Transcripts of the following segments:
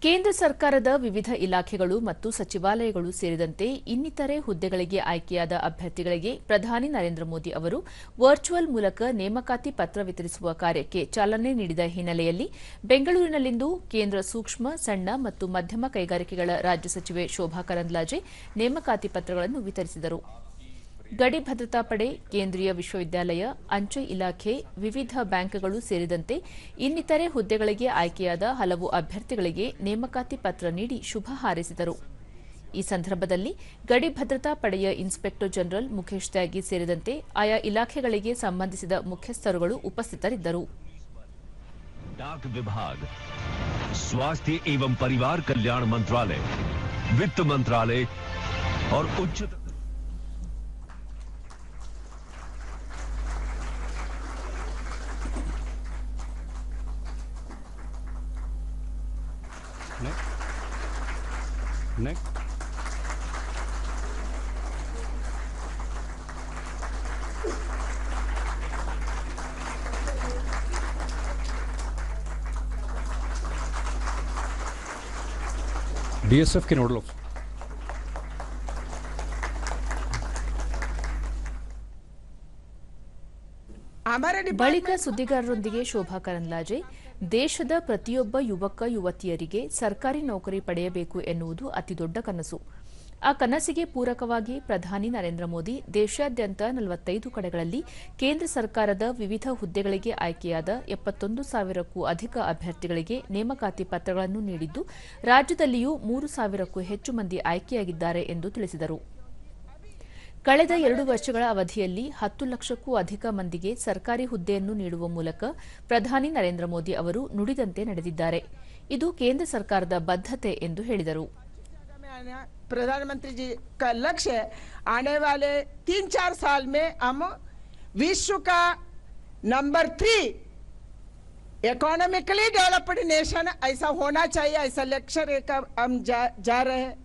ಕೇಂದ್ರ ಸರ್ಕಾರದ ವಿವಿಧ ಇಲಾಖೆಗಳು ಮತ್ತು ಸಚಿವಾಲಯಗಳು ಸೇರಿದಂತೆ ಇನ್ನಿತರೆ ಹುದ್ದೆಗಳಿಗೆ ಆಯ್ಕೆಯಾದ ಅಭ್ಯರ್ಥಿಗಳಿಗೆ ಪ್ರಧಾನಿ ನರೇಂದ್ರ ಮೋದಿ ಅವರು ವರ್ಚುವಲ್ ಮೂಲಕ ನೇಮಕಾತಿ ಪತ್ರ ವಿತರಿಸುವ ಕಾರ್ಯಕ್ಕೆ ಚಾಲನೆ ನೀಡಿದ ಹಿನ್ನೆಲೆಯಲ್ಲಿ ಬೆಂಗಳೂರಿನಲ್ಲಿಂದು ಕೇಂದ್ರ ಸೂಕ್ಷ್ಮ, ಸಣ್ಣ ಮತ್ತು ಮಧ್ಯಮ ಕೈಗಾರಿಕೆಗಳ ರಾಜ್ಯ ಸಚಿವೆ ಶೋಭಾ ಕರಂದ್ಲಾಜೆ ನೇಮಕಾತಿ ಪತ್ರಗಳನ್ನು ವಿತರಿಸಿದರು. ಗಡಿ ಭದ್ರತಾ ಪಡೆ, ಕೇಂದ್ರೀಯ ವಿಶ್ವವಿದ್ಯಾಲಯ, ಅಂಚೆ ಇಲಾಖೆ, ವಿವಿಧ ಬ್ಯಾಂಕ್ಗಳು ಸೇರಿದಂತೆ ಇನ್ನಿತರೆ ಹುದ್ದೆಗಳಿಗೆ ಆಯ್ಕೆಯಾದ ಹಲವು ಅಭ್ಯರ್ಥಿಗಳಿಗೆ ನೇಮಕಾತಿ ಪತ್ರ ನೀಡಿ ಶುಭ ಹಾರೈಸಿದರು. ಈ ಸಂದರ್ಭದಲ್ಲಿ ಗಡಿ ಭದ್ರತಾ ಪಡೆಯ ಇನ್ಸ್ಪೆಕ್ಟರ್ ಜನರಲ್ ಮುಖೇಶ್ ತ್ಯಾಗಿ ಸೇರಿದಂತೆ ಆಯಾ ಇಲಾಖೆಗಳಿಗೆ ಸಂಬಂಧಿಸಿದ ಮುಖ್ಯಸ್ಥರುಗಳು ಉಪಸ್ಥಿತರಿದ್ದರು. डाक विभाग, स्वास्थ्य एवं परिवार कल्याण मंत्रालय, वित्त मंत्रालय और उच्चतम Next. DSF के नोडल ऑफिसर ಬಳಿಕ ಸುದ್ದಿಗಾರರೊಂದಿಗೆ ಶೋಭಾ ಕರಂದ್ಲಾಜೆ ದೇಶದ ಪ್ರತಿಯೊಬ್ಬ ಯುವಕ ಯುವತಿಯರಿಗೆ ಸರ್ಕಾರಿ ನೌಕರಿ ಪಡೆಯಬೇಕು ಎನ್ನುವುದು ಅತಿದೊಡ್ಡ ಕನಸು. ಆ ಕನಸಿಗೆ ಪೂರಕವಾಗಿ ಪ್ರಧಾನಿ ನರೇಂದ್ರ ಮೋದಿ ದೇಶಾದ್ಯಂತ 45 ಕಡೆಗಳಲ್ಲಿ ಕೇಂದ್ರ ಸರ್ಕಾರದ ವಿವಿಧ ಹುದ್ದೆಗಳಿಗೆ ಆಯ್ಕೆಯಾದ 71,000ಕ್ಕೂ ಅಧಿಕ ಅಭ್ಯರ್ಥಿಗಳಿಗೆ ನೇಮಕಾತಿ ಪತ್ರಗಳನ್ನು ನೀಡಿದ್ದು, ರಾಜ್ಯದಲ್ಲಿಯೂ 3,000ಕ್ಕೂ ಹೆಚ್ಚು ಮಂದಿ ಆಯ್ಕೆಯಾಗಿದ್ದಾರೆ ಎಂದು ತಿಳಿಸಿದರು. ಕಳೆದ 2 ವರ್ಷಗಳ ಅವಧಿಯಲ್ಲಿ 10 ಲಕ್ಷಕ್ಕೂ ಅಧಿಕ ಮಂದಿಗೆ ಸರ್ಕಾರಿ ಹುದ್ದೆಯನ್ನು ನೀಡುವ ಮೂಲಕ ಪ್ರಧಾನಿ ನರೇಂದ್ರ ಮೋದಿ ಅವರು ನುಡಿದಂತೆ ನಡೆದಿದ್ದಾರೆ. ಇದು ಕೇಂದ್ರ ಸರ್ಕಾರದ ಬದ್ಧತೆ ಎಂದು ಹೇಳಿದರು. प्रधानमंत्री जी का लक्ष्य है आने वाले 3-4 साल में हम विश्व का नंबर 3 इकोनॉमिकली डेवलप्ड नेशन ऐसा होना चाहिए, ऐसा लक्ष्य लेकर हम जा रहे हैं.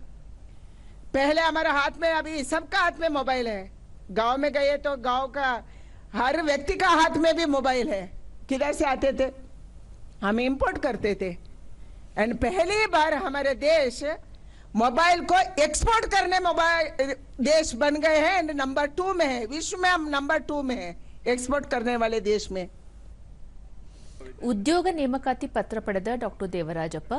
पहले हमारे हाथ में, अभी सबका हाथ में मोबाइल है. गांव में गए तो गांव का हर व्यक्ति का हाथ में भी मोबाइल है. किधर से आते थे? हम इंपोर्ट करते थे. एंड पहली बार हमारे देश मोबाइल को एक्सपोर्ट करने मोबाइल देश बन गए हैं. नंबर 2 में है, विश्व में हम नंबर 2 में है एक्सपोर्ट करने वाले देश में. ಉದ್ಯೋಗ ನೇಮಕಾತಿ ಪತ್ರ ಪಡೆದ ಡಾ ದೇವರಾಜಪ್ಪ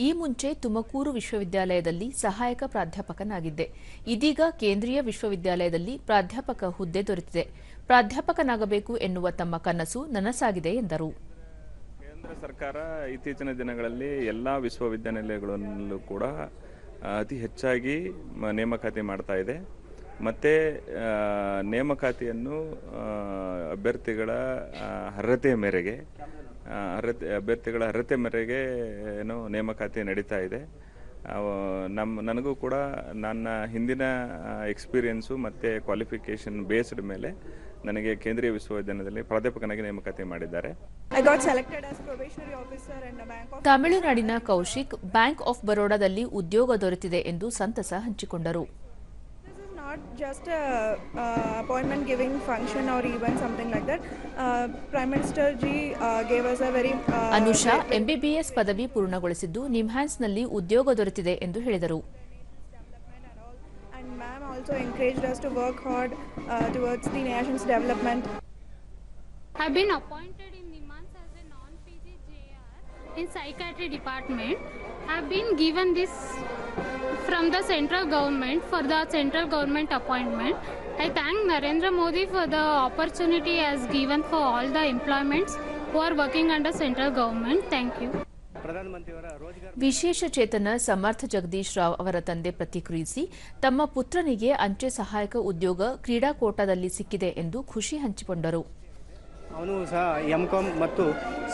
ಈ ಮುಂಚೆ ತುಮಕೂರು ವಿಶ್ವವಿದ್ಯಾಲಯದಲ್ಲಿ ಸಹಾಯಕ ಪ್ರಾಧ್ಯಾಪಕನಾಗಿದ್ದೆ. ಇದೀಗ ಕೇಂದ್ರೀಯ ವಿಶ್ವವಿದ್ಯಾಲಯದಲ್ಲಿ ಪ್ರಾಧ್ಯಾಪಕ ಹುದ್ದೆ ದೊರೆತಿದೆ. ಪ್ರಾಧ್ಯಾಪಕನಾಗಬೇಕು ಎನ್ನುವ ತಮ್ಮ ಕನಸು ನನಸಾಗಿದೆ ಎಂದರು. ಕೇಂದ್ರ ಸರ್ಕಾರ ಇತ್ತೀಚಿನ ದಿನಗಳಲ್ಲಿ ಎಲ್ಲಾ ವಿಶ್ವವಿದ್ಯಾನಿಲಯಗಳಲ್ಲೂ ಕೂಡ ಅತಿ ಹೆಚ್ಚಾಗಿ ನೇಮಕಾತಿ ಮಾಡ್ತಾ ಇದೆ. ಮತ್ತು ನೇಮಕಾತಿಯನ್ನು ಅಭ್ಯರ್ಥಿಗಳ ಅರ್ಹತೆ ಮೇರೆಗೆ ಏನು ನೇಮಕಾತಿ ನಡೀತಾ ಇದೆ. ನನಗೂ ಕೂಡ ನನ್ನ ಹಿಂದಿನ ಎಕ್ಸ್ಪೀರಿಯನ್ಸು ಮತ್ತು ಕ್ವಾಲಿಫಿಕೇಷನ್ ಬೇಸ್ಡ್ ಮೇಲೆ ನನಗೆ ಕೇಂದ್ರೀಯ ವಿಶ್ವವಿದ್ಯಾಲಯದಲ್ಲಿ ಪ್ರಾಧ್ಯಾಪಕನಾಗಿ ನೇಮಕಾತಿ ಮಾಡಿದ್ದಾರೆ. ತಮಿಳುನಾಡಿನ ಕೌಶಿಕ್ ಬ್ಯಾಂಕ್ ಆಫ್ ಬರೋಡಾದಲ್ಲಿ ಉದ್ಯೋಗ ದೊರೆತಿದೆ ಎಂದು ಸಂತಸ ಹಂಚಿಕೊಂಡರು. Not just a appointment giving function or even something like that. Prime Minister ji gave us a very Anusha MBBS ಪದವಿ ಪೂರ್ಣಗೊಳಿಸಿದ್ದು ನಿಮ್ಹಾನ್ಸ್ನಲ್ಲಿ ಉದ್ಯೋಗ ದೊರೆತಿದೆ ಎಂದು ಹೇಳಿದರು. And ma'am also encouraged us to work hard towards the nation's development. I've been appointed in Nimans as a non-PG JR in psychiatry department. I've been given this from the central government for the central government appointment. I thank Narendra Modi for the opportunity as given for all the employments who are working under central government. Thank you. ವಿಶೇಷ ಚೇತನ ಸಮರ್ಥ ಜಗದೀಶ್ ರಾವ್ ಅವರ ತಂದೆ ಪ್ರತಿಕ್ರಿಯಿಸಿ ತಮ್ಮ ಪುತ್ರನಿಗೆ ಅಂಚೆ ಸಹಾಯಕ ಉದ್ಯೋಗ ಕ್ರೀಡಾ ಕೋಟಾದಲ್ಲಿ ಸಿಕ್ಕಿದೆ ಎಂದು ಖುಷಿ ಹಂಚಿಕೊಂಡರು. ಅವನು ಸಹ ಎಂ.ಕಾಮ್ ಮತ್ತು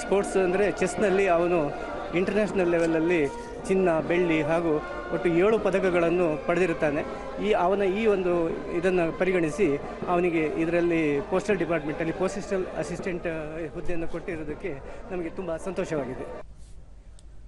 ಸ್ಪೋರ್ಟ್ಸ್ ಅಂದರೆ ಚೆಸ್ನಲ್ಲಿ ಅವನು ಇಂಟರ್ನ್ಯಾಷನಲ್ ಲೆವೆಲಲ್ಲಿ ಚಿನ್ನ, ಬೆಳ್ಳಿ ಹಾಗೂ ಒಟ್ಟು 7 ಪದಕಗಳನ್ನು ಪಡೆದಿರುತ್ತಾನೆ. ಅವನ ಈ ಒಂದು ಇದನ್ನು ಪರಿಗಣಿಸಿ ಅವನಿಗೆ ಇದರಲ್ಲಿ ಪೋಸ್ಟಲ್ ಡಿಪಾರ್ಟ್ಮೆಂಟಲ್ಲಿ ಪೋಸ್ಟಲ್ ಅಸಿಸ್ಟೆಂಟ್ ಹುದ್ದೆಯನ್ನು ಕೊಟ್ಟಿರೋದಕ್ಕೆ ನಮಗೆ ತುಂಬ ಸಂತೋಷವಾಗಿದೆ.